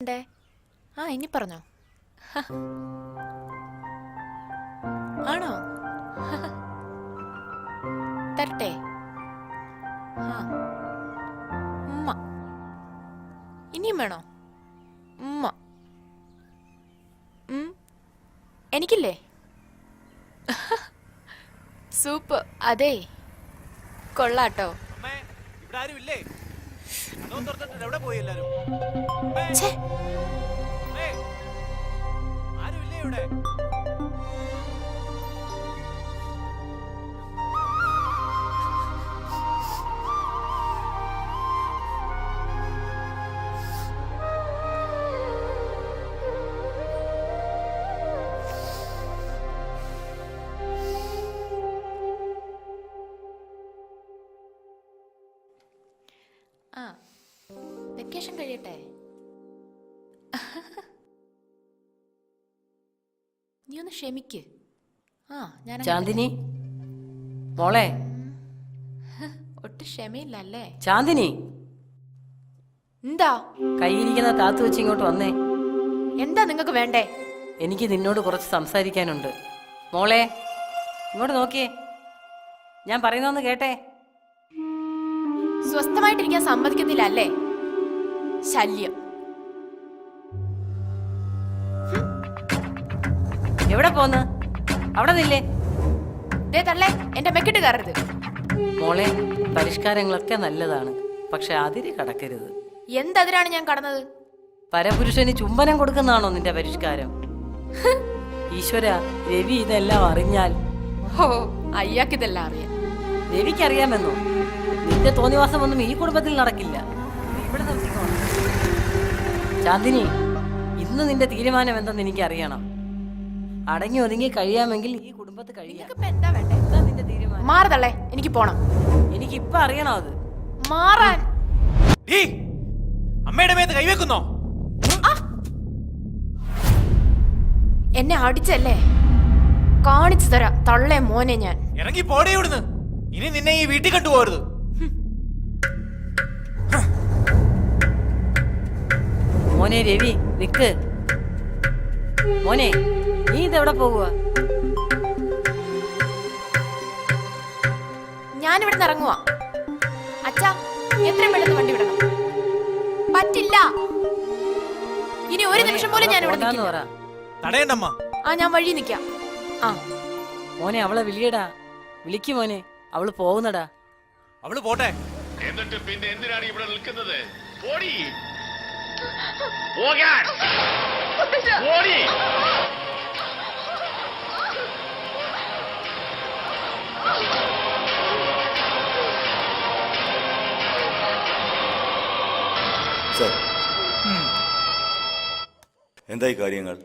ആ ഇനി പറഞ്ഞോ. ആണോ? തരട്ടെ? ആ ഉമ്മ. ഇനിയും വേണോ? ഉമ്മ. എനിക്കില്ലേ? സൂപ്പ്. അതെ, കൊള്ളാട്ടോ. ആ വെക്കേഷൻ കഴിയട്ടെ. നീ ഒന്ന് ക്ഷമിക്ക്. ആ ഞാൻ ചാന്ദിനി മോളെ. ഒട്ടും ക്ഷമയില്ല അല്ലേ? ചാന്ദിനി, എന്താ കയ്യിരിക്കുന്ന താത്തു വെച്ച് ഇങ്ങോട്ട് വന്നേ. എന്താ നിങ്ങൾക്ക് വേണ്ടേ? എനിക്ക് നിന്നോട് കുറച്ച് സംസാരിക്കാനുണ്ട്. മോളെ ഇങ്ങോട്ട് നോക്കിയേ, ഞാൻ പറയുന്നൊന്ന് കേട്ടെ. സ്വസ്ഥമായിട്ടിരിക്കാൻ സമ്മതിക്കത്തില്ല അല്ലേ? ശല്യം. എവിടെ പോന്ന്? അവിടെ നില്ലേ. ദേ തള്ളേ, എന്റെ മെക്കിട്ട് കയറരുത്. മോളെ, പരിഷ്കാരങ്ങളൊക്കെ നല്ലതാണ്, പക്ഷെ അതിര് കടക്കരുത്. എന്തതിനാണ് ഞാൻ കടന്നത്? പരപുരുഷന് ചുംബനം കൊടുക്കുന്നതാണോ നിന്റെ പരിഷ്കാരം? ഈശ്വര, രവി ഇതെല്ലാം അറിഞ്ഞാൽ. ഓ, അയ്യാക്കിതെല്ലാം അറിയാം. രവിക്കറിയാമെന്നോ? നിന്റെ തോന്നിവാസമൊന്നും ഈ കുടുംബത്തിൽ നടക്കില്ല. ഇവിടെ നിർത്തിക്കോണം. ചാന്ദിനി, ഇന്ന് നിന്റെ തീരുമാനം എന്തെന്ന് എനിക്ക് അറിയണം. അടങ്ങി ഒതുങ്ങി കഴിയാമെങ്കിൽ ഈ കുടുംബത്ത് കഴിയാം. എന്താ വേണ്ടേ? എന്താ നിന്റെ തീരുമാനം? മാറതള്ളേ, എനിക്ക് പോണം. എനിക്കിപ്പൊ അറിയണോ അത്? മാറാൻ. അമ്മയുടെ മേത്ത് കൈവെക്കുന്നോ? എന്നെ അടിച്ചല്ലേ? കാണിച്ചു തരാം തള്ളേ മോനെ ഞാൻ. ഇറങ്ങി പോടേ ഇവിടുന്ന്. ഇനി നിന്നെ ഈ വീട്ടിൽ കണ്ടുപോകരുത്. മോനെ രവി, നിക്ക്. മോനെ, നീ ഇതെവിടെ പോകുക? ഞാനിവിടുന്ന് ഇറങ്ങുവാ. അച്ഛാ, എത്രയും പെട്ടെന്ന് വണ്ടി വിടണം. പറ്റില്ല. ഇനി ഒരു നിമിഷം പോലും ഞാൻ ഇവിടെ നിൽക്കില്ല. തടയണ്ടമ്മ. ആ, ഞാൻ വഴി നിൽക്കാം. ആ മോനെ, അവളെ വിളിയടാ. വിളിക്ക് മോനെ, അവള് പോകുന്നടാ. അവള് പോട്ടെ. എന്നിട്ട് പിന്നെ എന്തിനാണ് ഇവിടെ നിൽക്കുന്നത്? പോടി. പോടി. സർ, എന്തായി കാര്യങ്ങൾ?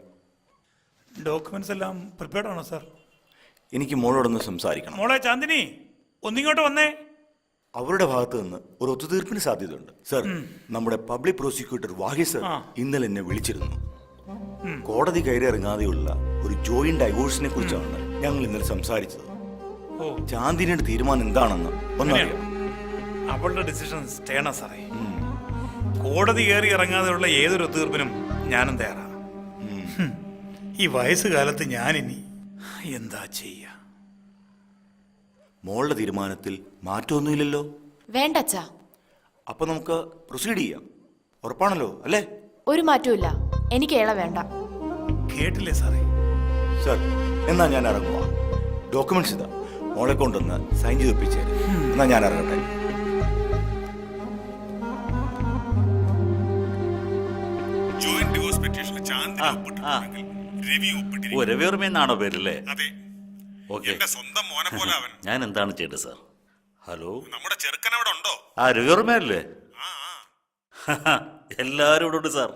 ഡോക്യുമെന്റ്സ് എല്ലാം പ്രിപ്പയർഡ് ആണോ സാർ? എനിക്ക് മോളോടൊന്ന് സംസാരിക്കണം. മോളെ ചാന്ദിനി, ഒന്നിങ്ങോട്ട് വന്നേ. അവരുടെ ഭാഗത്ത് നിന്ന് ഒരു ഒത്തുതീർപ്പിന് സാധ്യതയുണ്ട്. സർ, നമ്മുടെ പബ്ലിക് പ്രോസിക്യൂട്ടർ വാഹി സർ ഇന്നലെ എന്നെ വിളിച്ചിരുന്നു. കോടതി കയറിയിറങ്ങാതെയുള്ള ഒരു ജോയിന്റ് ഡൈവോഴ്സിനെ കുറിച്ചാണ് ഞങ്ങൾ ഇന്നലെ സംസാരിച്ചത്. ചാന്ദിനിയുടെ തീരുമാനം എന്താണെന്ന് ഒന്നറിയാം. അവളുടെ ഡിസിഷൻ സ്റ്റേണ സാറേ. കോടതി കയറി ഇറങ്ങാതെയുള്ള ഏതൊരു ഒത്തുതീർപ്പിനും ഞാനും തയ്യാറാണ്. ഈ വയസ്സുകാലത്ത് ഞാനിനി എന്താ ചെയ്യ? മോളുടെ തീരുമാനത്തിൽ മാറ്റമൊന്നുമില്ലല്ലോ? വേണ്ട അച്ഛാ. അപ്പൊ നമുക്ക് പ്രൊസീഡ് ചെയ്യാം. ഉറപ്പാണല്ലോ അല്ലേ? ഒരു മാറ്റവും. എനിക്ക് ഏള വേണ്ട. കേട്ടില്ലേ സാറേ? സർ, എന്നാ ഞാൻ ഇറങ്ങുക. ഡോക്യുമെന്റ്സ് ഇതാ, മോളെ കൊണ്ടൊന്ന് സൈൻ ചെയ്ത് ഒപ്പിച്ചേ. എന്നാ ഞാൻ ഇറങ്ങട്ടെ. രവിവർമ്മയെന്നാണോ പേരല്ലേ? സ്വന്തം മോനെ പോലെ അവൻ. ഞാൻ എന്താണ് ചെയ്തത് സാർ? ഹലോ, നമ്മുടെ ചെറുക്കൻ അവിടെ ഉണ്ടോ? ആ രവിവർമ്മയല്ലേ? എല്ലാരും ഇവിടെ ഉണ്ട് സാർ.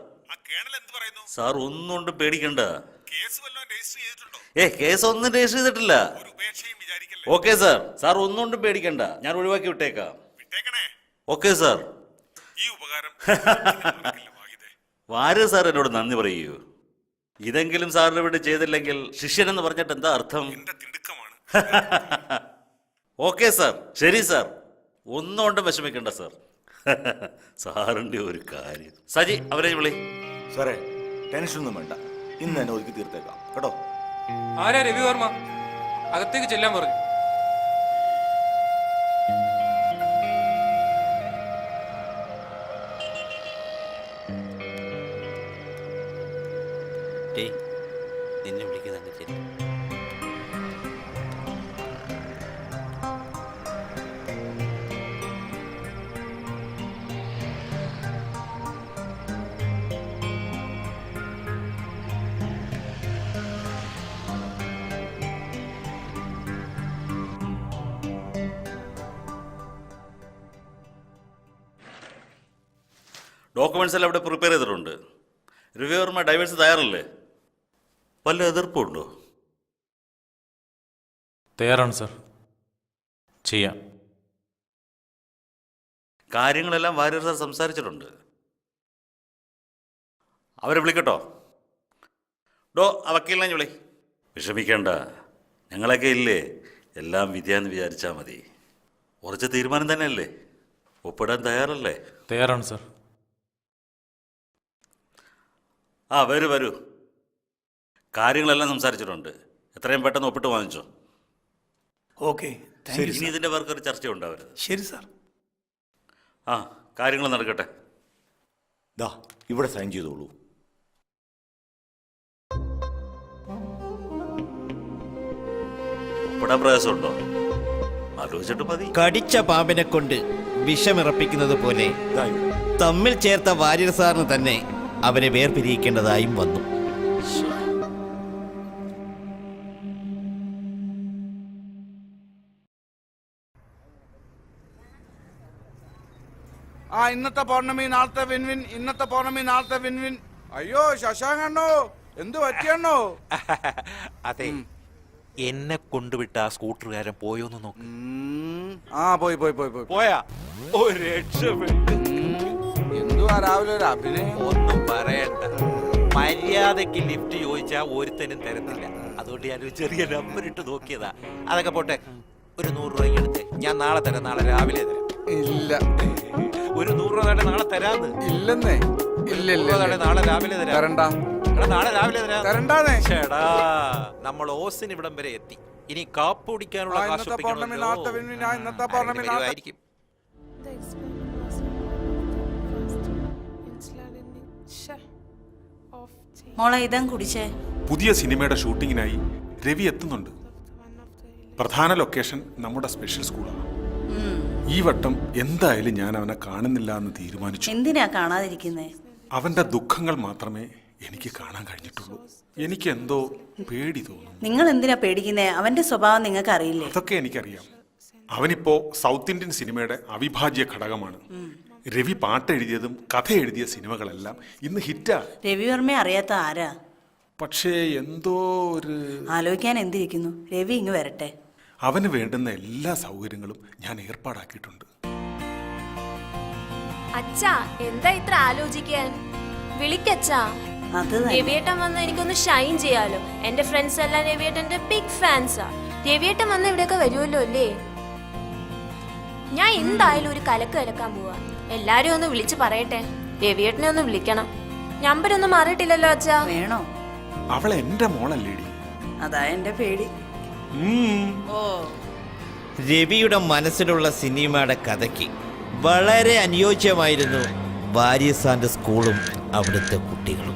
സാർ ഒന്നും കൊണ്ട് പേടിക്കണ്ട. കേസ് ഒന്നും രജിസ്റ്റർ ചെയ്തിട്ടില്ല. ഓക്കെ സാർ, സാർ ഒന്നും കൊണ്ട് പേടിക്കണ്ട, ഞാൻ ഒഴിവാക്കി വിട്ടേക്കാം. Okay sir. വാര് സാർ എന്നോട് നന്ദി പറയൂ. ഇതെങ്കിലും സാറിന് വേണ്ടി ചെയ്തില്ലെങ്കിൽ ശിഷ്യൻ എന്ന് പറഞ്ഞിട്ട് എന്താ അർത്ഥം? ഓക്കെ സാർ, ശരി സാർ, ഒന്നും കൊണ്ടും വിഷമിക്കണ്ട സാർ. സാറിന്റെ ഒരു കാര്യം. സജി, അവരെ വിളി. സാറേ ടെൻഷനൊന്നും വേണ്ട, ഇന്ന് തന്നെ ഒതുക്കി തീർത്തേക്കാം കേട്ടോ. ആരാ രവിവർമ്മ? അകത്തേക്ക് ചെല്ലാൻ പറഞ്ഞു. നിന്നെ വിളിക്കുന്നത് ശരി. ഡോക്യുമെന്റ്സ് എല്ലാം ഇവിടെ പ്രിപ്പയർ ചെയ്തിട്ടുണ്ട്. രവിവർമ്മ ഡൈവേഴ്സ് തയ്യാറല്ലേ? വല്ല എതിർപ്പുണ്ടോ? തയ്യാറാണ് സർ, ചെയ്യാം. കാര്യങ്ങളെല്ലാം വാര്യർ സാർ സംസാരിച്ചിട്ടുണ്ട്. അവരെ വിളിക്കട്ടോ? ആ വക്കീലിനെ വിളി. വിഷമിക്കേണ്ട, ഞങ്ങളൊക്കെ ഇല്ലേ, എല്ലാം വിധിയാന്ന് വിചാരിച്ചാൽ മതി. ഉറച്ച തീരുമാനം തന്നെയല്ലേ? ഒപ്പിടാൻ തയ്യാറല്ലേ? തയ്യാറാണ് സർ. വരൂ. കാര്യങ്ങളെല്ലാം സംസാരിച്ചിട്ടുണ്ട്. എത്രയും പെട്ടെന്ന് ഒപ്പിട്ട് വാങ്ങിച്ചോ. ഓക്കെ, ഇനി ഇതിന്റെ പേർക്ക് ഒരു ചർച്ച ഉണ്ടാവരുത്. ശരി സാർ. കാര്യങ്ങൾ നടക്കട്ടെ. ദാ ഇവിടെ സൈൻ ചെയ്തോളൂ. ഒപ്പിടാൻ പ്രയാസമുണ്ടോ? ആലോചിച്ചിട്ട് മതി. കടിച്ച പാമ്പിനെ കൊണ്ട് വിഷമിറപ്പിക്കുന്നത് പോലെ തമ്മിൽ ചേർത്ത വാര്യർ സാറിന് തന്നെ അവരെ വേർപിരിയിക്കേണ്ടതായും വന്നു. ഇന്നത്തെ പൗർണമി നാളത്തെ വിൻവിൻ, ഇന്നത്തെ പൗർണമി നാളത്തെ വിൻവിൻ. അയ്യോ ശശാങ്കണ്ണോ, എന്ത് പറ്റിയണ്ണോ? അതെ, എന്നെ കൊണ്ടുവിട്ട ആ സ്കൂട്ടറുകാരൻ പോയോന്ന് നോക്ക്. പോയി പോയാ? ഒരു രക്ഷപ്പെട്ടു. എന്തുവാ രാവിലെ ഒരു അഭിനയം? ഒന്നും പറയണ്ട. മര്യാദക്ക് ലിഫ്റ്റ് ചോദിച്ചാ ഒരുത്തനും തരത്തില്ല. അതുകൊണ്ട് ഞാനൊരു ചെറിയ നമ്പർ ഇട്ട് നോക്കിയതാ. അതൊക്കെ പോട്ടെ, ഒരു 100 രൂപ എടുത്തേ. ഞാൻ നാളെ തരാം, നാളെ രാവിലെ തരാം. ഇല്ല, ഒരു 100 രൂപ നാളെ തരാന്ന്. ഇല്ലെന്നേ. ഇല്ല, നാളെ രാവിലെ തരാം. തരണ്ട. നാളെ രാവിലെ തരാം. തരണ്ടാന്നേ. ചേടാ, നമ്മൾ ഓസിന് ഇവിടം വരെ എത്തി. ഇനി കാപ്പ് കുടിക്കാനുള്ള ഇന്നത്തെ പൗർണമി നാളത്തെ വിൻവിൻ, ഇന്നത്തെ പൗർണമി ആയിരിക്കും. മോളെ ഇതം കുടിച്ചേ. പുതിയ സിനിമയുടെ ഷൂട്ടിങ്ങിനായി രവി എത്തുന്നുണ്ട്. പ്രധാന ലൊക്കേഷൻ നമ്മുടെ സ്പെഷ്യൽ സ്കൂളാണ്. ഈ വട്ടം എന്തായാലും ഞാൻ അവനെ കാണുന്നില്ല എന്ന് തീരുമാനിച്ചു. എന്തിനാ കാണാതിരിക്കുന്നേ? അവന്റെ ദുഃഖങ്ങൾ മാത്രമേ എനിക്ക് കാണാൻ കഴിഞ്ഞിട്ടുള്ളൂ. എനിക്ക് എന്തോ പേടി തോന്നുന്നു. നിങ്ങൾ എന്തിനാ പേടിക്കുന്നേ? അവന്റെ സ്വഭാവം നിങ്ങൾക്ക് അറിയില്ലേ? അതൊക്കെ എനിക്കറിയാം. അവനിപ്പോ സൗത്ത് ഇന്ത്യൻ സിനിമയുടെ അവിഭാജ്യ ഘടകമാണ്. രവി പാട്ട് എഴുതിയതും കഥ എഴുതിയ സിനിമകളെല്ലാം ഇന്ന് ഹിറ്റാ. രവിവർമ്മയെ അറിയാത്ത ആരാ? പക്ഷേ എന്തോ ഒരു ആലോചിക്കാൻ എന്തിരിക്കുന്നു? രവി ഇങ്ങ് വരട്ടെ. അവന് വേണ്ടുന്ന എല്ലാ സൗകര്യങ്ങളും ഞാൻ ഏർപ്പാടാക്കിയിട്ടുണ്ട്. അച്ഛാ, എന്താ ഇത്ര ആലോചിക്കാൻ? വിളിക്കച്ചാ. അത് രവിയേട്ടൻ വന്ന് എനിക്കൊന്ന് ഷൈൻ ചെയ്യാലോ. എന്റെ ഫ്രണ്ട്സ് എല്ലാം രവിയേട്ടന്റെ ബിഗ് ഫാൻസാ. രവിയേട്ടൻ വന്ന് ഇവിടെയൊക്കെ വരുമല്ലോ അല്ലേ? ഞാൻ എന്തായാലും ഒരു കലക്കാൻ പോവാ. എല്ലാരും ഒന്ന് വിളിച്ചു പറയട്ടെ. രവിയേട്ടനെ ഒന്ന് വിളിക്കണം. നമ്പർ ഒന്നും മാറിയിട്ടില്ലല്ലോ അച്ഛാ. വേണോ? അവൾ എന്റെ മോളല്ലേടി. അതാ എന്റെ പേടി. രവിയുടെ മനസ്സിലുള്ള സിനിമയുടെ കഥയ്ക്ക് വളരെ അനുയോജ്യമായിരുന്നു വാര്യർ സാറിന്റെ സ്കൂളും അവിടുത്തെ കുട്ടികളും.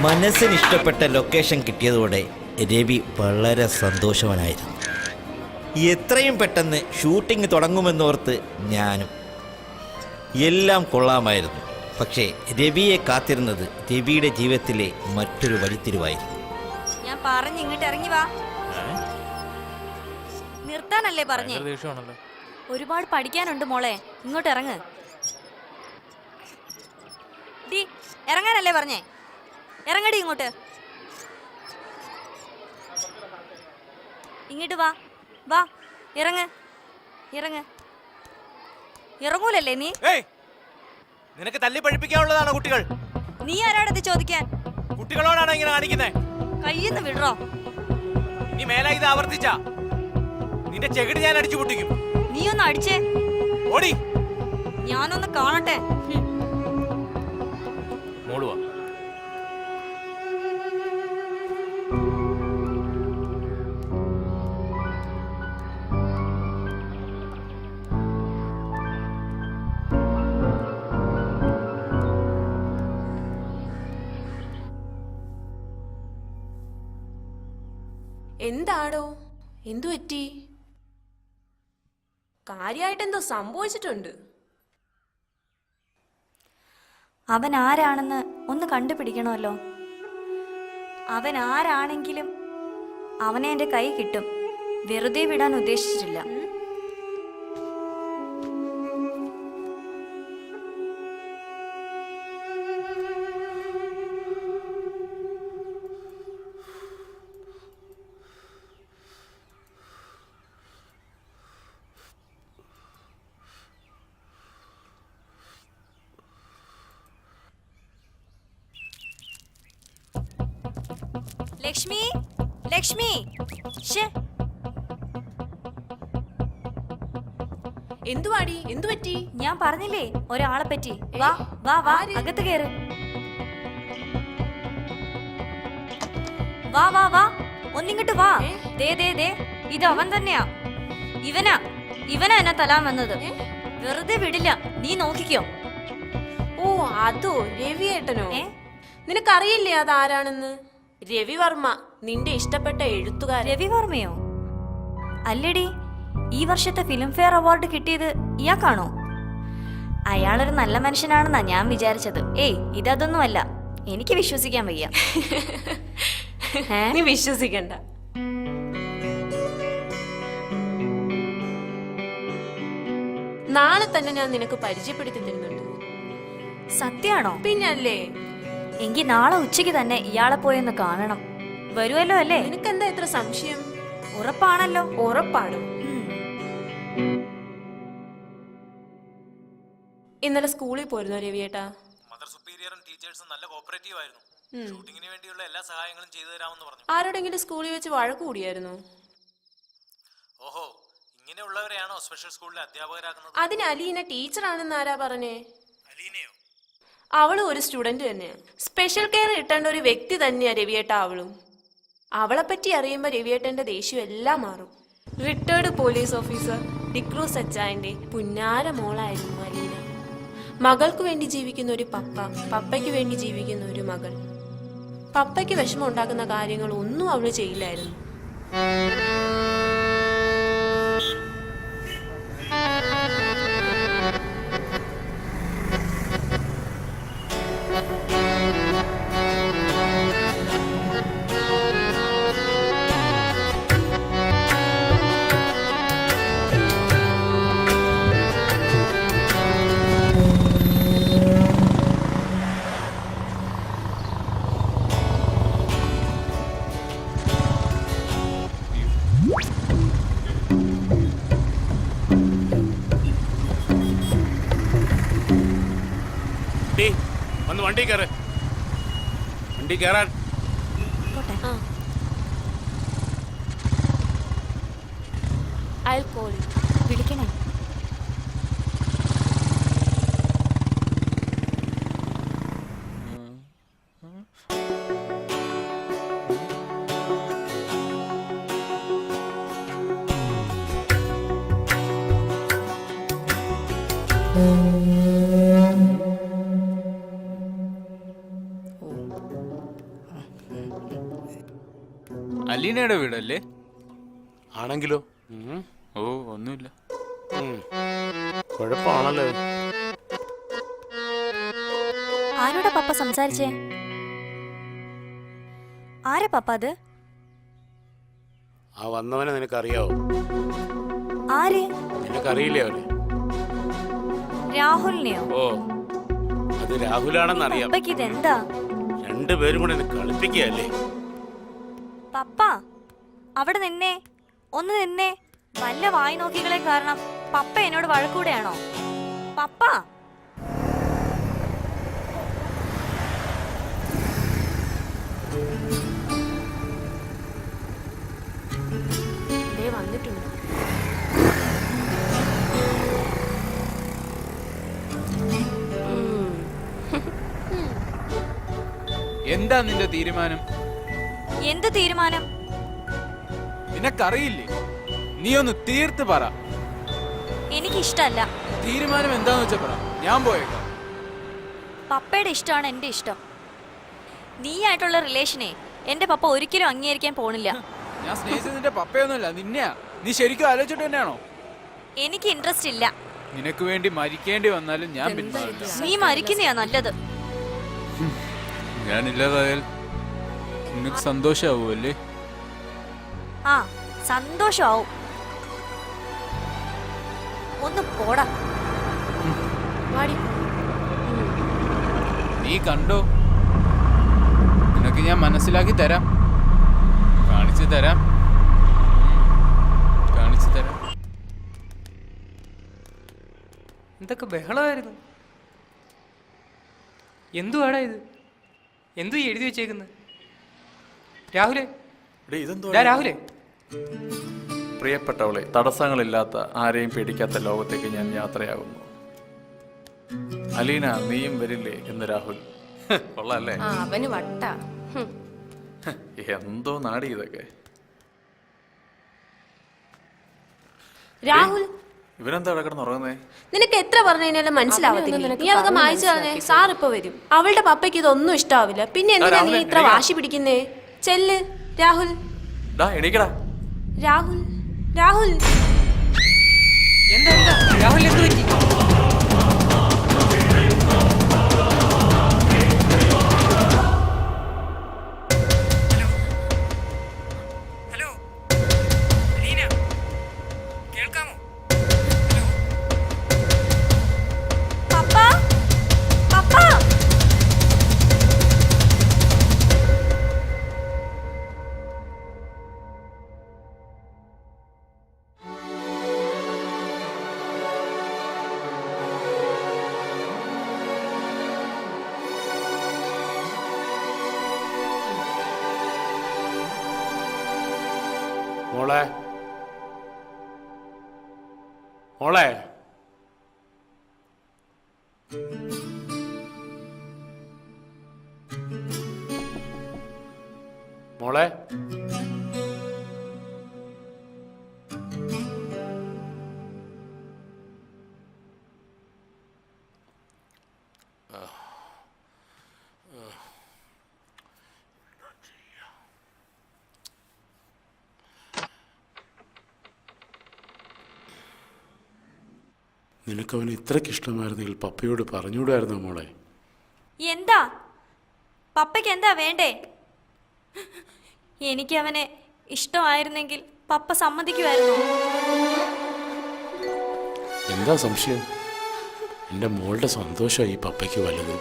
മനസ്സിന് ഇഷ്ടപ്പെട്ട ലൊക്കേഷൻ കിട്ടിയതോടെ രവി വളരെ സന്തോഷവാനായിരുന്നു. എത്രയും പെട്ടെന്ന് ഷൂട്ടിംഗ് തുടങ്ങുമെന്നോർത്ത് ഞാനും. എല്ലാം കൊള്ളാമായിരുന്നു. പക്ഷേ രവിയെ കാത്തിരുന്നത് രവിയുടെ ജീവിതത്തിലെ മറ്റൊരു വഴിത്തിരിവായിരുന്നു. ഞാൻ പറഞ്ഞു ഇങ്ങോട്ട് ഇറങ്ങി വാ. നിർത്താനല്ലേ പറഞ്ഞേ? ഒരുപാട് പഠിക്കാനുണ്ട് മോളെ, ഇങ്ങോട്ട് ഇറങ്ങ്. ഇറങ്ങാനല്ലേ പറഞ്ഞേ? ഇറങ്ങടി ഇങ്ങോട്ട്. ഇങ്ങോട്ട് വാ വാ ഇറങ്ങ് ഇറങ്ങ് ഇറങ്ങൂലല്ലേ നീ? നിനക്ക് തല്ലി പഠിപ്പിക്കാനുള്ളതാണോ കുട്ടികൾ? നീ ആരാടത് ചോദിക്കാൻ? കുട്ടികളോടാണോ ഇങ്ങനെ കാണിക്കുന്നത്? കയ്യിന്ന് വിടറോ? നീ മേലെ ഇത് ആവർത്തിച്ച നിന്റെ ചെകിട് ഞാൻ അടിച്ചു പൊട്ടിക്കും. നീ ഒന്ന് അടിച്ചേ. ഓടി. ഞാനൊന്ന് കാണട്ടെ. മോളുവാ. എന്താടോ, എന്തു പറ്റി? കാര്യമായിട്ടെന്തോ സംഭവിച്ചിട്ടുണ്ട്. അവൻ ആരാണെന്ന് ഒന്ന് കണ്ടുപിടിക്കണമല്ലോ. അവൻ ആരാണെങ്കിലും അവനെ എൻ്റെ കൈ കിട്ടും. വെറുതെ വിടാൻ ഉദ്ദേശിച്ചിട്ടില്ല. ലക്ഷ്മി, ലക്ഷ്മി, എന്തുവാടി, എന്തു പറ്റി? ഞാൻ പറഞ്ഞില്ലേ ഒരാളെ പറ്റി. വാ വാ വാ, അകത്ത് കയറ്. വാ വാ വാ, ഒന്നിങ്ങോട്ട് വാ. ദേ ദേ ദേ, ഇത് അവൻ തന്നെയാ. ഇവനാ എന്നെ തലാൻ വന്നത്. വെറുതെ വിടില്ല, നീ നോക്കിക്കോ. ഓ അതോ, രവിയേട്ടനോ? നിനക്കറിയില്ലേ അതാരാണെന്ന്? രവിവർമ്മ, നിന്റെ ഇഷ്ടപ്പെട്ട എഴുത്തുകാരൻ. രവിവർമ്മയോ? അല്ലടി, ഈ വർഷത്തെ ഫിലിം ഫെയർ അവാർഡ് കിട്ടിയത് ഇയാൾക്കാണോ? അയാളൊരു നല്ല മനുഷ്യനാണെന്നാ ഞാൻ വിചാരിച്ചത്. ഇതൊന്നുമല്ല, എനിക്ക് വിശ്വസിക്കാൻ വയ്യ. നീ വിശ്വസിക്കണ്ട. നാളെ തന്നെ ഞാൻ നിനക്ക് പരിചയപ്പെടുത്തി തരുന്നുണ്ട്. സത്യാണോ? പിന്നല്ലേ. എങ്കിൽ നാളെ ഉച്ചയ്ക്ക് തന്നെ ഇയാളെ പോയൊന്ന് കാണണം. വരുമല്ലോ അല്ലേ? നിനക്കെന്താ ഇത്ര സംശയം? ഉറപ്പാണല്ലോ? ഉറപ്പാണ്. ഇന്നലെ സ്കൂളിൽ പോയിരുന്നോ രവിയേട്ടാ? മദർ സുപ്പീരിയറും ടീച്ചേഴ്സും നല്ല കോപ്പറേറ്റീവ് ആയിരുന്നു. ഷൂട്ടിങ്ങിന് വേണ്ടിയുള്ള എല്ലാ സഹായങ്ങളും ചെയ്തു തരാമെന്ന് പറഞ്ഞു. ആരോടെങ്കിലും സ്കൂളിൽ വെച്ച് വഴക്ക് കൂടിയായിരുന്നു? ഓഹോ, ഇങ്ങനെയുള്ളവരെയാണോ സ്പെഷ്യൽ സ്കൂളിലെ അധ്യാപകരാക്കുന്നത്? അതിന് അലീന ടീച്ചറാണെന്ന് ആരാ പറഞ്ഞേ? അലീനയോ? അവളും ഒരു സ്റ്റുഡന്റ് തന്നെയാ. സ്പെഷ്യൽ കെയർ കിട്ടേണ്ട ഒരു വ്യക്തി തന്നെയാ രവിയേട്ട അവളും. അവളെ പറ്റി അറിയുമ്പോ രവിയേട്ടന്റെ ദേഷ്യം എല്ലാം മാറും. റിട്ടയർഡ് പോലീസ് ഓഫീസർ ഡിക്രൂസ് അച്ചായന്റെ പുന്നാര മോളായിരുന്നു അലീന. മകൾക്ക് വേണ്ടി ജീവിക്കുന്ന ഒരു പപ്പ, പപ്പയ്ക്ക് വേണ്ടി ജീവിക്കുന്ന ഒരു മകൾ. പപ്പയ്ക്ക് വിഷമം ഉണ്ടാക്കുന്ന കാര്യങ്ങൾ ഒന്നും അവള് ചെയ്യില്ലായിരുന്നു. വന്ന് വണ്ടി കയറ്. വണ്ടി കയറാൻ. വിളിക്കണേ. അലീനയുടെ വീടല്ലേ? ആണെങ്കിലോ? ഓ ഒന്നുമില്ല. കുഴപ്പമാണല്ലോ. ആരോടാ പപ്പ സംസാരിച്ചേ? ആരാ പപ്പ അത്? ആ വന്നവനെ നിനക്കറിയാവോ? ആര്? നിനക്കറിയില്ലേ അവനെ? രാഹുലിനെയോ? ഓ, അത് രാഹുലാണെന്നറിയാം. പപ്പയ്ക്ക് ഇതെന്താ? രണ്ടുപേരും കൂടെ എന്നെ കളിപ്പിക്കുകയല്ലേ? പപ്പ അവിടെ നിന്നേ. ഒന്ന് നിന്നേ. വല്ല വായി നോക്കികളെ കാരണം പപ്പ എന്നോട് വഴക്കൂടെയാണോ? പപ്പ ദേ വന്നിട്ടുണ്ട്. എന്താ നിന്റെ തീരുമാനം? എന്ത് തീരുമാനം? നിനക്കറിയില്ലേ? നീ ഒന്ന് തീർത്ത് പറ. എനിക്കിഷ്ടല്ല. തീരുമാനം എന്താന്ന് വെച്ചാ പറ, ഞാൻ പോയേക്കാം. പപ്പയുടെ ഇഷ്ടമാണ് എൻ്റെ ഇഷ്ടം. നീ ആയിട്ടുള്ള റിലേഷനെ എൻ്റെ പപ്പ ഒരിക്കലും അംഗീകരിക്കാൻ പോണില്ല. ഞാൻ സ്നേഹിച്ചത് നിന്റെ പപ്പയൊന്നുമല്ല, നിന്നെയാ. നീ ശരിക്കും ആലോചിച്ചിട്ട് തന്നെയാണോ? എനിക്ക് ഇൻട്രസ്റ്റ് ഇല്ല. നിനക്ക് വേണ്ടി മരിക്കേണ്ടി വന്നാലും ഞാൻ പിന്മാറില്ല. നീ മരിക്കുന്നയാ നല്ലത്. ഞാനില്ലാതായാൽ നിനക്ക് സന്തോഷാവൂല്ലേ? ആ, സന്തോഷാവും. ഒന്ന് പോടാ. വാടി. നീ കണ്ടോ, നിനക്ക് ഞാൻ മനസ്സിലാക്കി തരാം, കാണിച്ചു തരാം, കാണിച്ചു തരാം. എന്തൊക്കെ ബഹളമായിരുന്നു. എന്തുവാടാ ഇത്? എന്തു എഴുതി വെച്ചേക്കുന്നത്? രാഹുലേ, രാഹുലേ. പ്രിയപ്പെട്ടവളെ, തടസ്സങ്ങളില്ലാത്ത ആരെയും പേടിക്കാത്ത ലോകത്തേക്ക് ഞാൻ യാത്രയാകുന്നു. അലീന, നീയും വരില്ലേ എന്ന് രാഹുൽ. കൊള്ളാല്ലേ? അവന് വട്ട. എന്തോ നാടി ഇതൊക്കെ. രാഹുൽ, ഇവനെന്താ ഇവിടെ കിടന്നുറങ്ങുന്നേ? നിനക്ക് എത്ര പറഞ്ഞു കഴിഞ്ഞാലും മനസ്സിലാവത്തില്ല. നീ അതൊക്കെ മായിച്ചു തന്നെ. സാർ ഇപ്പൊ വരും. അവളുടെ പപ്പയ്ക്ക് ഇതൊന്നും ഇഷ്ടാവില്ല. പിന്നെ എന്തിനാ നീ ഇത്ര വാശി പിടിക്കുന്നേ? ചെല്ല് രാഹുൽ. എണീക്കടാ രാഹുൽ. രാഹുൽ എന്താ രാഹുൽ, എന്ത് പറ്റി? ഹലോ ലീന, കേൾക്കാമോ? പപ്പ, പപ്പ. മോളെ, മോളെ, മോളെ. നിനക്കവന് ഇത്രയ്ക്ക് ഇഷ്ടമായിരുന്നെങ്കിൽ പപ്പയോട് പറഞ്ഞുകൂടായിരുന്നോ മോളെ? എന്താ പപ്പയ്ക്ക് എന്താ വേണ്ടേ? എനിക്ക് അവനെ ഇഷ്ടമായിരുന്നെങ്കിൽ പപ്പ സമ്മതിക്കുമായിരുന്നോ? എന്താ സംശയം? എൻ്റെ മോളുടെ സന്തോഷമാണ് ഈ പപ്പയ്ക്ക് വലുത്.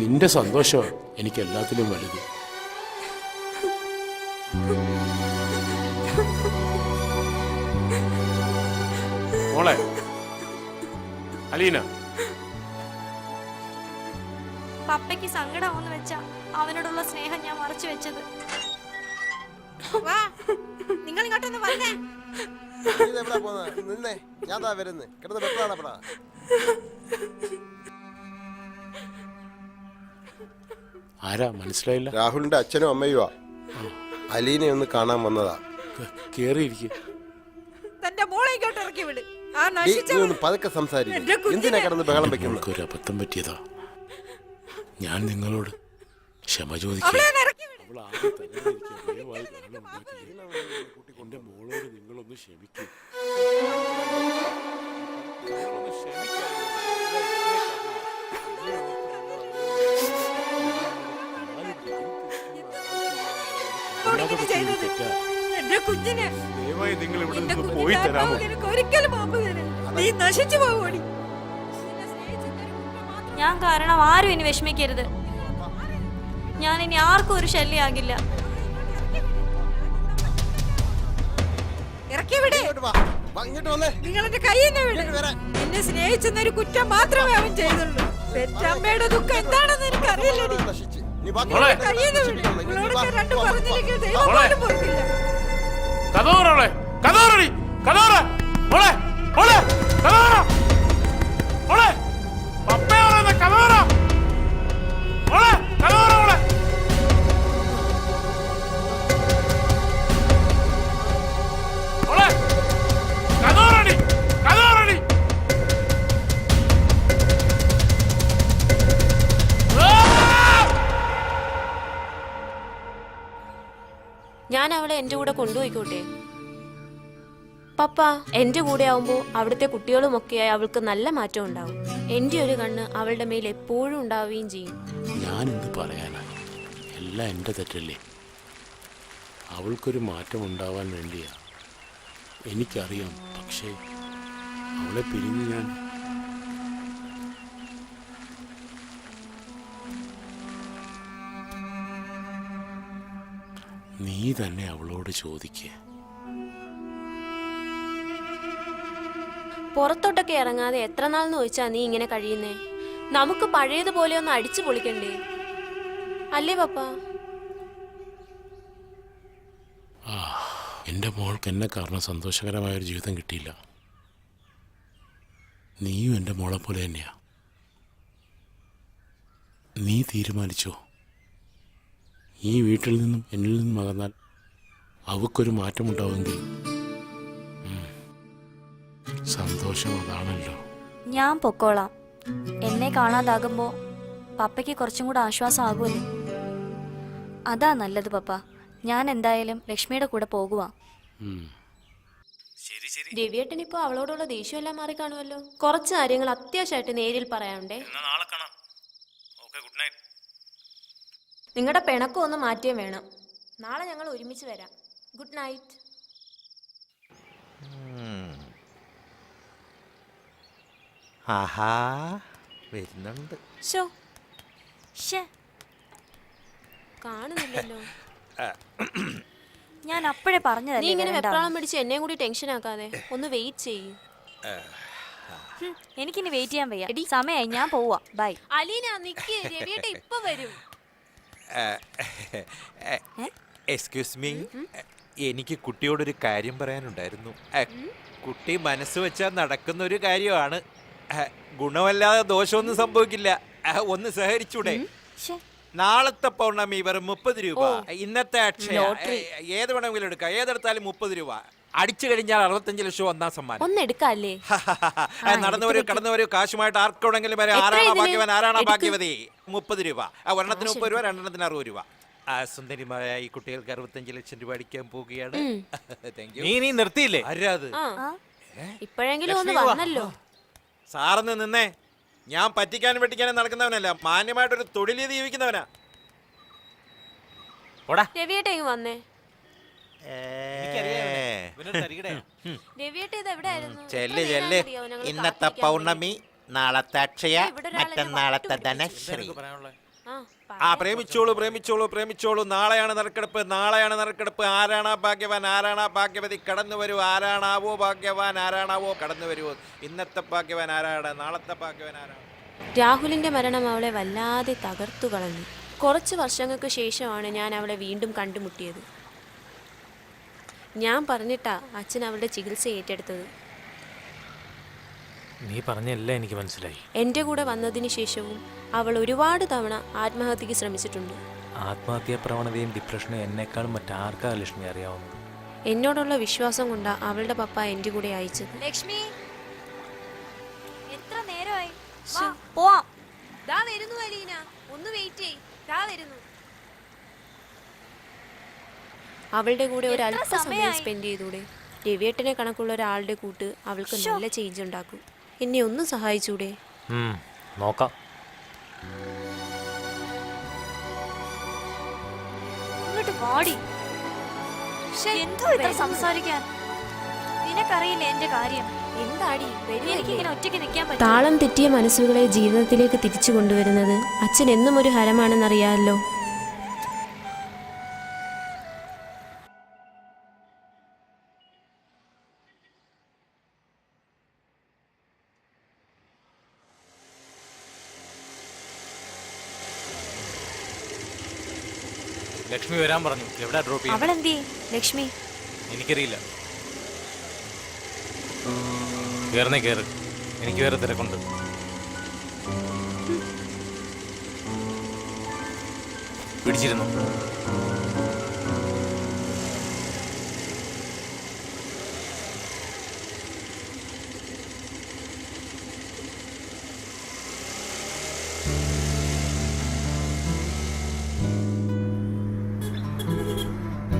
നിന്റെ സന്തോഷമാണ് എനിക്ക് എല്ലാത്തിലും വലുത്. മോളെ, അലീന. പപ്പയ്ക്ക് സങ്കടമാവെന്ന് വെച്ചാ അവനോടുള്ള സ്നേഹം ഞാൻ മറച്ചു വെച്ചത്. നിങ്ങൾ ഇങ്ങോട്ടൊന്ന് വന്നേ. നിന്നേ, ഞാൻ വരുന്നു. കിടന്ന് വെട്ടാണപ്പടാ. ആരാ മനസ്സിലായില്ല? രാഹുലിന്റെ അച്ഛനും അമ്മയുവാ. അലീനെ ഒന്ന് കാണാൻ വന്നതാ. കേറിയിരിക്കും. തന്റെ മോളെ ഇങ്ങോട്ട് ഇറക്കി വിട്. ആ നീ ഒന്ന് പതുക്കെ സംസാരിക്കും. എന്തിനാ കിടന്ന് ബഹളം വെക്കുന്നത്? ഒരു അബദ്ധം പറ്റിയതാ. ഞാൻ നിങ്ങളോട് ക്ഷമ അവളെ ചോദിക്കാം. ഒന്ന് ഇറക്കി വിട്. എന്റെ മോളോട് നിങ്ങളൊന്ന് ക്ഷമിക്കും. ഇങ്ങനെ ചെയ്തത് എന്റെ കുഞ്ഞിനെ. ദയവായി നിങ്ങൾ ഇവിടെ എന്റെ നിന്ന് പോയി കുഞ്ഞിന്റെ തരാമോ? ആത്മാവ് നിനക്ക് ഒരിക്കലും മാപ്പ് തരില്ല. നീ നശിച്ചു പോകൂടി. ഞാൻ കാരണം ആരും ഇനി വിഷമിക്കരുത്. ഞാൻ ഇനി ആർക്കും ഒരു ശല്യമാകില്ല. ഇങ്ങോട്ട് വന്നേ. നിങ്ങൾ എന്റെ കൈ തന്നെ വിട്. എന്നെ സ്നേഹിച്ചെന്നൊരു കുറ്റം മാത്രമേ അവൻ ചെയ്തുള്ളൂ. പെറ്റമ്മയുടെ ദുഃഖം എന്താണെന്ന് എനിക്ക് അറിയില്ലടി. നശിച്ച്. നീ ബാക്കി മോളെ. കൈ തന്നെ വിട്. നിങ്ങളോടൊക്കെ രണ്ടു പറഞ്ഞില്ലെങ്കിൽ ദൈവം പോലും പൊറുക്കില്ല. കഥോറോളെ കഥോറടി കഥോറ മോളെ മോളെ കഥോറ മോളെ പപ്പയോടെ കഥോറ മോളെ കഥോറ മോളെ മോളെ കഥോറടി കഥോറടി ഞാൻ അവളെ എൻ്റെ കൂടെ കൊണ്ടുപോയിക്കോട്ടെ? പപ്പ എൻ്റെ കൂടെ ആവുമ്പോൾ അവിടുത്തെ കുട്ടികളുമൊക്കെയായി അവൾക്ക് നല്ല മാറ്റം ഉണ്ടാവും. എൻ്റെ ഒരു കണ്ണ് അവളുടെ മേൽ എപ്പോഴും ഉണ്ടാവുകയും ചെയ്യും. ഞാൻ എന്ത് പറയാനാ, എല്ലാം എൻ്റെ തെറ്റല്ലേ. അവൾക്കൊരു മാറ്റം ഉണ്ടാവാൻ വേണ്ടിയാ, എനിക്കറിയാം. പക്ഷേ അവളെ പിരിഞ്ഞ് ഞാൻ നീ തന്നെ അവളോട് ചോദിക്കേ. പുറത്തോട്ടൊക്കെ ഇറങ്ങാതെ എത്ര നാൾന്ന് ചോദിച്ചാ നീ ഇങ്ങനെ കഴിയുന്നേ? നമുക്ക് പഴയതുപോലെ ഒന്ന് അടിച്ചു പൊളിക്കണ്ടേ, അല്ലേ പപ്പ? എൻ്റെ മോൾക്ക് എന്നെ കാരണം സന്തോഷകരമായൊരു ജീവിതം കിട്ടിയില്ല. നീയും എൻ്റെ മോളെ പോലെ തന്നെയാ. നീ തീരുമാനിച്ചോ, ഈ വീട്ടിൽ നിന്നും എന്നിൽ നിന്നും അകന്നാൽ അവക്കൊരു മാറ്റമുണ്ടാവുമെങ്കിൽ സന്തോഷം അതാണല്ലോ. ഞാൻ പൊക്കോളാം. എന്നെ കാണാതാകുമ്പോ പപ്പയ്ക്ക് കുറച്ചും കൂടെ ആശ്വാസം ആകുമല്ലോ. അതാ നല്ലത് പപ്പ. ഞാൻ എന്തായാലും ലക്ഷ്മിയുടെ കൂടെ പോകുവാ. രവിയേട്ടൻ ഇപ്പൊ അവളോടുള്ള ദേഷ്യം എല്ലാം മാറി കാണുമല്ലോ. കുറച്ച് കാര്യങ്ങൾ അത്യാവശ്യമായിട്ട് നേരിൽ പറയാനുണ്ടേ. നിങ്ങളുടെ പിണക്കം ഒന്ന് മാറ്റിയേ വേണം. നാളെ ഞങ്ങൾ ഒരുമിച്ച് വരാം. Good night. ആഹാ വരുന്നുണ്ട്. കാണുന്നില്ലല്ലോ. ഞാൻ അപ്പോഴേ നീ പറഞ്ഞതല്ലേ ഇങ്ങനെ വരണ്ടാന്ന്. വെപ്രാളം പിടിച്ച് എന്നെയും കൂടി ടെൻഷൻ ആക്കാതെ ഒന്ന് വെയിറ്റ് ചെയ്യൂ. എനിക്കിനി വെയിറ്റ് ചെയ്യാൻ വയ്യ. സമയമായി, ഞാൻ പോവാ. ബൈ. അലീന നിക്ക്, രവിയേട്ടൻ ഇപ്പൊ വരും. എക്സ്ക്യൂസ് മീ, എനിക്ക് കുട്ടിയോടൊരു കാര്യം പറയാനുണ്ടായിരുന്നു. കുട്ടി മനസ്സ് വെച്ചാൽ നടക്കുന്ന ഒരു കാര്യമാണ്. ഗുണമല്ലാതെ ദോഷമൊന്നും സംഭവിക്കില്ല. ഒന്ന് സഹകരിച്ചൂടെ? നാളത്തെ പൗർണമി വെറും 30 രൂപ. ഇന്നത്തെ അക്ഷയ ഏത് വേണമെങ്കിലും എടുക്കാം. ഏതെടുത്താലും 30 രൂപ. അടിച്ചു കഴിഞ്ഞാൽ 65 ലക്ഷം ഒന്നാം സമ്മാനം. ഒന്നെടുക്കല്ലേ? നടന്നു വരൂ, കടന്നു വരൂ. കാശുമായിട്ട് ആർക്കെവിടെങ്കിലും വരെ. ആരാണോ ഭാഗ്യവാൻ, ആരാണോ ഭാഗ്യവതി? 30 രൂപ. ഒരെണ്ണത്തിന് 30 രൂപ, രണ്ടെണ്ണത്തിന് 60 രൂപ. സുന്ദരിമായ ഈ കുട്ടികൾക്ക് 65 ലക്ഷം രൂപ അടിക്കാൻ പോവുകയാണ്. നീ നിർത്തിയില്ലേ? ആരാത്? ഇപ്പോഴെങ്കിലും ഒന്ന് വന്നല്ലോ. സാറന്ന് നിന്നേ. ഞാൻ പറ്റിക്കാനും വെട്ടിക്കാനും നടക്കുന്നവനല്ല, മാന്യമായിട്ടൊരു തൊഴിൽ ജീവിക്കുന്നവനാ. രവിയേട്ട വന്നേ. രവിയേട്ട ഇത് എവിടെയായിരുന്നു? ചെല്ല് ചെല്ല്. ഇന്നത്തെ പൗർണമി, നാളത്തെ അക്ഷയ, മറ്റന്നാളത്തെ ധനശ്രീ. പ്രേമിച്ചോളൂ പ്രേമിച്ചോളൂ പ്രേമിച്ചോളൂ. നാളെയാണ് നറുക്കെടുപ്പ്, നാളെയാണ് നറുക്കെടുപ്പ്. ആരാണാ ഭാഗ്യവാൻ, ആരാണാ ഭാഗ്യവതി? കടന്നു വരൂ. ആരാണാവോ ഭാഗ്യവാൻ, ആരാണാവോ? കടന്നു വരൂ. ഇന്നത്തെ ഭാഗ്യവാൻ ആരാണ്, നാളത്തെ ഭാഗ്യവാൻ ആരാണ്? രാഹുലിന്റെ മരണം അവളെ വല്ലാതെ തകർത്തു കളഞ്ഞു. കുറച്ച് വർഷങ്ങൾക്ക് ശേഷമാണ് ഞാൻ അവളെ വീണ്ടും കണ്ടുമുട്ടിയത്. ഞാൻ പറഞ്ഞിട്ടാ അച്ഛൻ അവളുടെ ചികിത്സ ഏറ്റെടുത്തത്. നീ പറഞ്ഞെല്ലാം എനിക്ക് മനസ്സിലായി. എൻ്റെ കൂടെ വന്നതിന് ശേഷവും അവൾ ഒരുപാട് തവണ ആത്മഹത്യക്ക് ശ്രമിച്ചിട്ടുണ്ട്. ആത്മഹത്യാ പ്രവണതയും ഡിപ്രഷനും എന്നെക്കാളും മറ്റാർക്കാ ലക്ഷ്മി അറിയാവുന്നത്. എന്നോടുള്ള വിശ്വാസം കൊണ്ടാ അവളുടെ പപ്പ എൻ്റെ കൂടെ അയച്ചത്. ലക്ഷ്മി, എത്ര നേരമായി? പോവാം. ദാ വരുന്നു അലീന, ഒന്ന് വെയിറ്റ് ചെയ്യ്. ദാ വരുന്നു. അവളുടെ കൂടെ ഒരു അല്പസമയം സ്പെൻഡ് ചെയ്തൂടെ? രവിയേട്ടനെ കണക്കുള്ള ഒരാളുടെ കൂട്ട് അവൾക്ക് നല്ല ചേഞ്ച് ഉണ്ടാക്കും. എന്നെ ഒന്ന് സഹായിച്ചൂടെ? നോക്കാം. ഇങ്ങോട്ട് വാടി. എന്തോ ഇത്ര സംസാരിക്കാൻ? നിനക്കറിയില്ല എന്റെ കാര്യം. എന്താടി? എനിക്കിങ്ങനെ ഒറ്റയ്ക്ക് നിൽക്കാൻ പറ്റും? താളം തെറ്റിയ മനസ്സുകളെ ജീവിതത്തിലേക്ക് തിരിച്ചു കൊണ്ടുവരുന്നത് അച്ഛൻ എന്നും ഒരു ഹരമാണെന്നറിയാമല്ലോ. ലക്ഷ്മി വരാൻ പറഞ്ഞു. എവിടെ ഡ്രോപ്പ് ചെയ്യാൻ? അവളെന്തേ ലക്ഷ്മി? എനിക്കറിയില്ല. കയറുന്നേ കയറ്, എനിക്ക് വേറെ തിരക്കുണ്ട്. പിടിച്ചിരുന്നു.